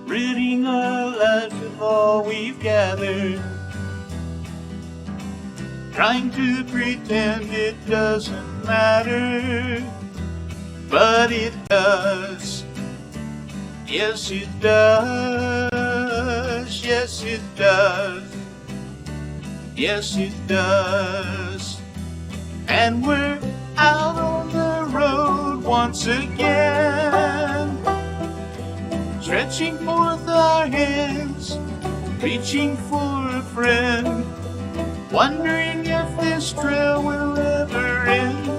ridding our lives of all we've gathered, trying to pretend it doesn't matter, but it does. Yes, it does. Yes, it does. Yes, it does. And we're out on the road once again, stretching forth our hands, reaching for a friend, wondering if this trail will ever end,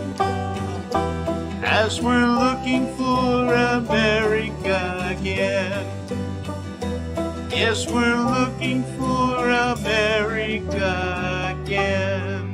as we're looking for America again. Yes, we're looking for America again.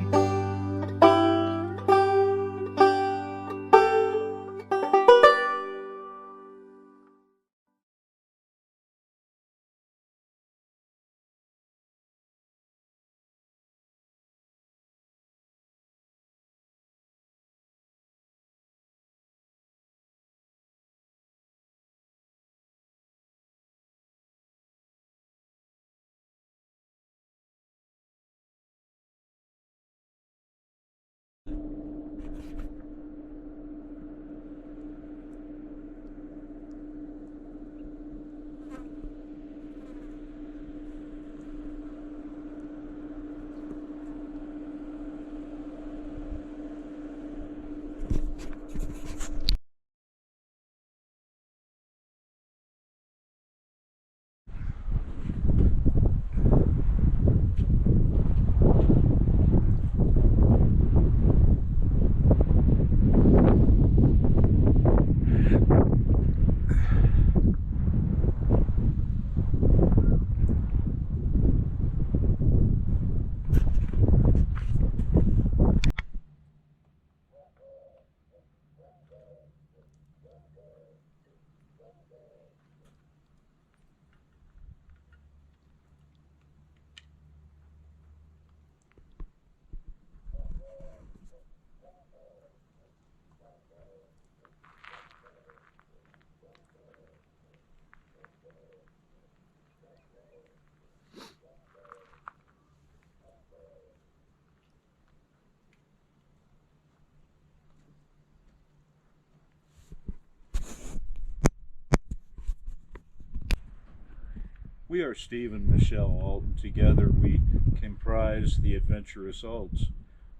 We are Steve and Michelle Alton. Together we comprise the Adventurous Alts.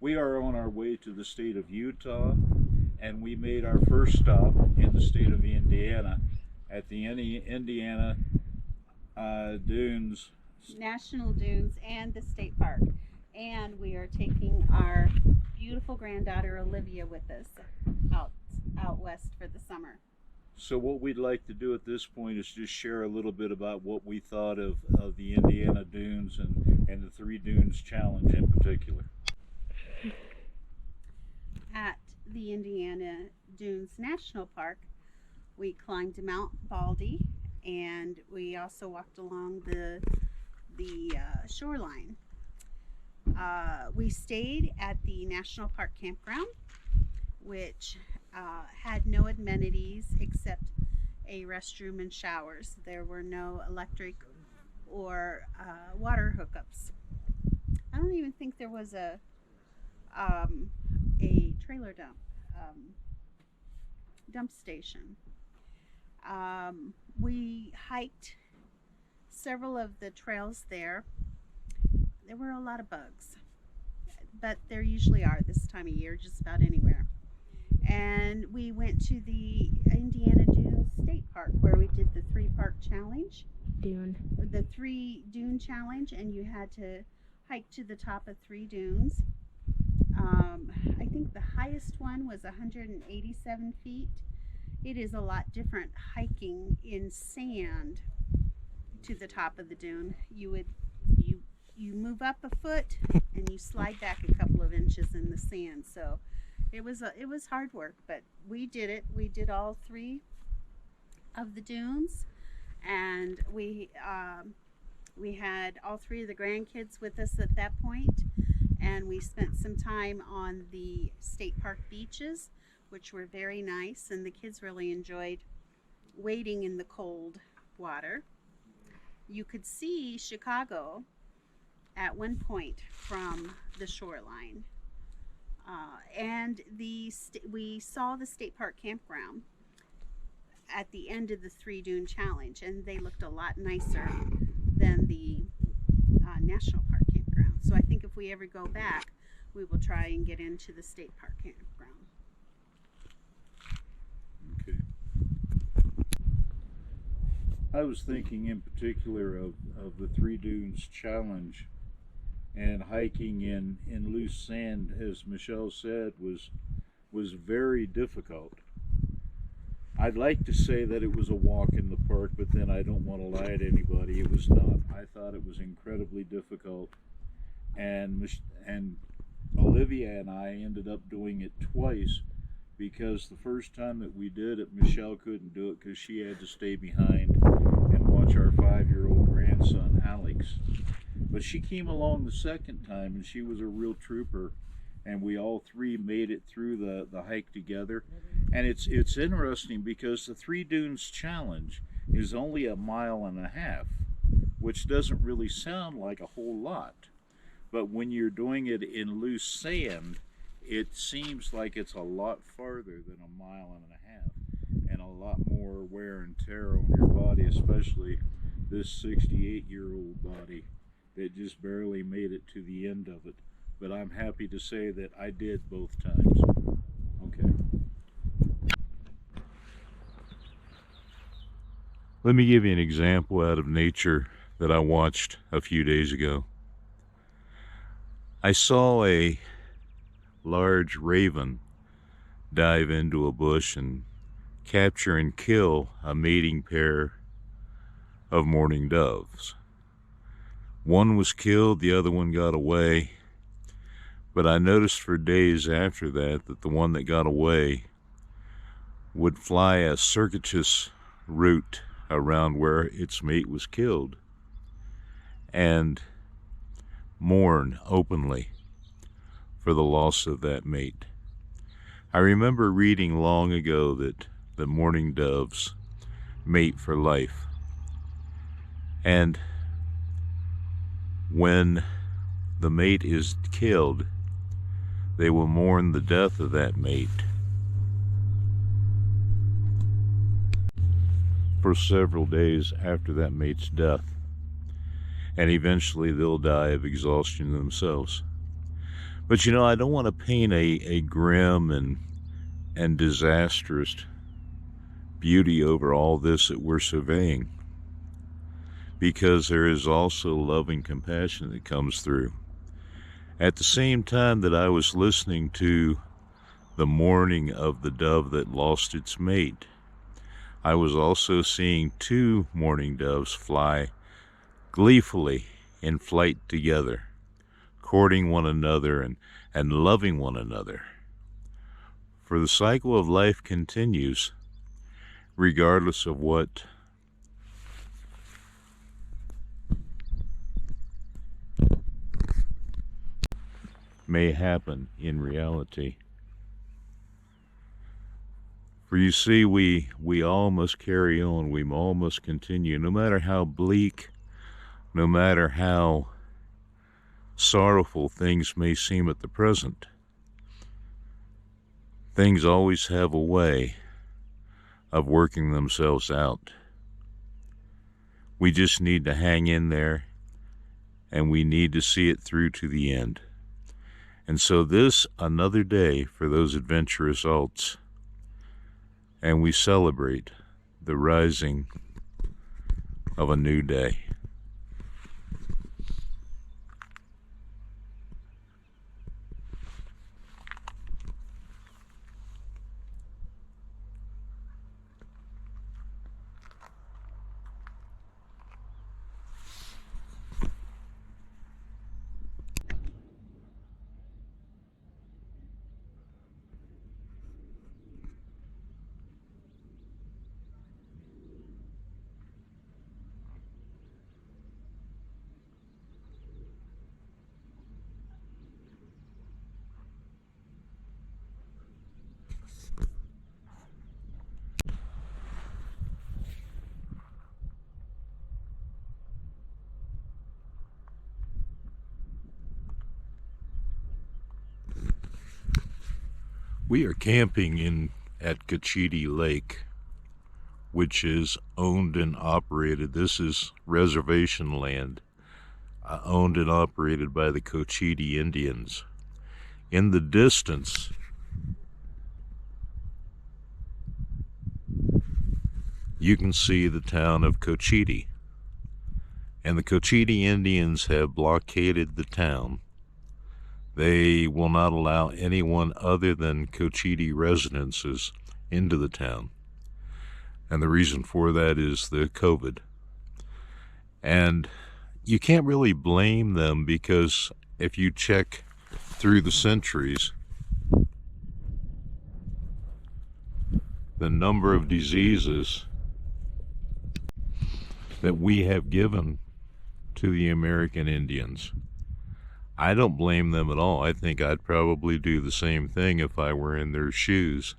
We are on our way to the state of Utah, and we made our first stop in the state of Indiana at the Indiana Dunes. National Dunes and the state park. And we are taking our beautiful granddaughter Olivia with us out west for the summer. So what we'd like to do at this point is just share a little bit about what we thought of the Indiana Dunes and the Three Dunes Challenge in particular. At the Indiana Dunes National Park, we climbed Mount Baldy, and we also walked along the shoreline. We stayed at the National Park Campground, which had no amenities except a restroom and showers. There were no electric or water hookups. I don't even think there was a trailer dump station. We hiked several of the trails there. There were a lot of bugs, but there usually are this time of year, just about anywhere. And we went to the Indiana Dunes State Park, where we did the the 3 dune challenge, and you had to hike to the top of 3 dunes. I think the highest one was 187 feet. It is a lot different hiking in sand to the top of the dune. You move up a foot and you slide back a couple of inches in the sand. So it was hard work, but we did it. We did all 3 of the dunes, and we had all 3 of the grandkids with us at that point, and we spent some time on the state park beaches, which were very nice, and the kids really enjoyed wading in the cold water. You could see Chicago at one point from the shoreline. And we saw the state park campground at the end of the Three Dune Challenge, and they looked a lot nicer than the national park campground. So I think if we ever go back, we will try and get into the state park campground. Okay. I was thinking in particular of the Three Dunes Challenge, and hiking in loose sand, as Michelle said, was very difficult. I'd like to say that it was a walk in the park, but then I don't want to lie to anybody. It was not. I thought it was incredibly difficult, and Olivia and I ended up doing it twice, because the first time that we did it, Michelle couldn't do it because she had to stay behind and watch our 5-year-old grandson Alex. But she came along the second time, and she was a real trooper, and we all three made it through the hike together. And it's interesting because the Three Dunes Challenge is only 1.5 miles, which doesn't really sound like a whole lot. But when you're doing it in loose sand, it seems like it's a lot farther than 1.5 miles, and a lot more wear and tear on your body, especially this 68-year-old body that just barely made it to the end of it. But I'm happy to say that I did both times. Okay. Let me give you an example out of nature that I watched a few days ago. I saw a large raven dive into a bush and capture and kill a mating pair of mourning doves. One was killed, the other one got away, but I noticed for days after that the one that got away would fly a circuitous route around where its mate was killed and mourn openly for the loss of that mate. I remember reading long ago that the mourning doves mate for life, and when the mate is killed, they will mourn the death of that mate for several days after that mate's death, and eventually they'll die of exhaustion themselves. But you know, I don't want to paint a grim and disastrous beauty over all this that we're surveying, because there is also loving compassion that comes through. At the same time that I was listening to the mourning of the dove that lost its mate, I was also seeing 2 mourning doves fly gleefully in flight together, courting one another and loving one another. For the cycle of life continues regardless of what may happen in reality. For you see, we all must carry on, we all must continue, no matter how bleak, no matter how sorrowful things may seem at the present. Things always have a way of working themselves out. We just need to hang in there, and we need to see it through to the end. And so this, another day for those adventurous alts, and we celebrate the rising of a new day. We are camping at Cochiti Lake, which is owned and operated. This is reservation land, owned and operated by the Cochiti Indians. In the distance, you can see the town of Cochiti. And the Cochiti Indians have blockaded the town. They will not allow anyone other than Cochiti residences into the town. And the reason for that is the COVID. And you can't really blame them, because if you check through the centuries, the number of diseases that we have given to the American Indians, I don't blame them at all. I think I'd probably do the same thing if I were in their shoes.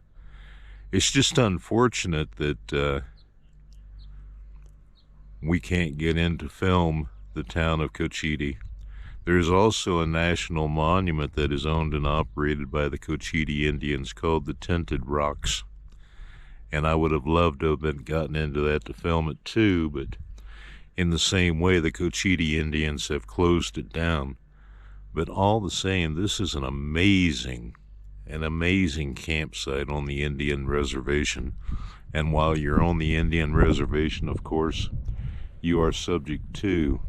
It's just unfortunate that we can't get in to film the town of Cochiti. There's also a national monument that is owned and operated by the Cochiti Indians called the Tinted Rocks. And I would have loved to have gotten into that to film it too, but in the same way, the Cochiti Indians have closed it down. But all the same, this is an amazing campsite on the Indian reservation. And while you're on the Indian reservation, of course, you are subject to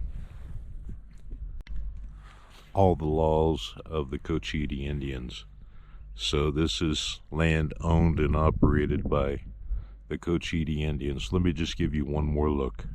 all the laws of the Cochiti Indians. So this is land owned and operated by the Cochiti Indians. Let me just give you one more look.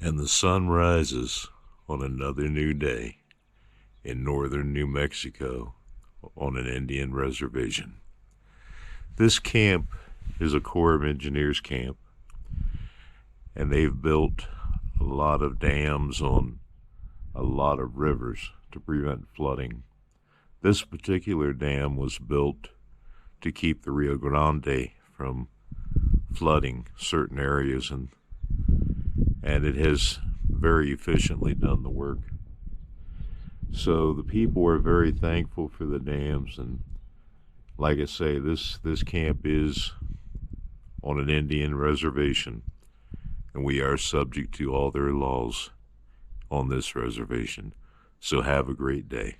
And the sun rises on another new day in northern New Mexico on an Indian reservation. This camp is a Corps of Engineers camp, and they've built a lot of dams on a lot of rivers to prevent flooding. This particular dam was built to keep the Rio Grande from flooding certain areas, and it has very efficiently done the work. So the people are very thankful for the dams, and like I say, this camp is on an Indian reservation, and we are subject to all their laws on this reservation. So have a great day.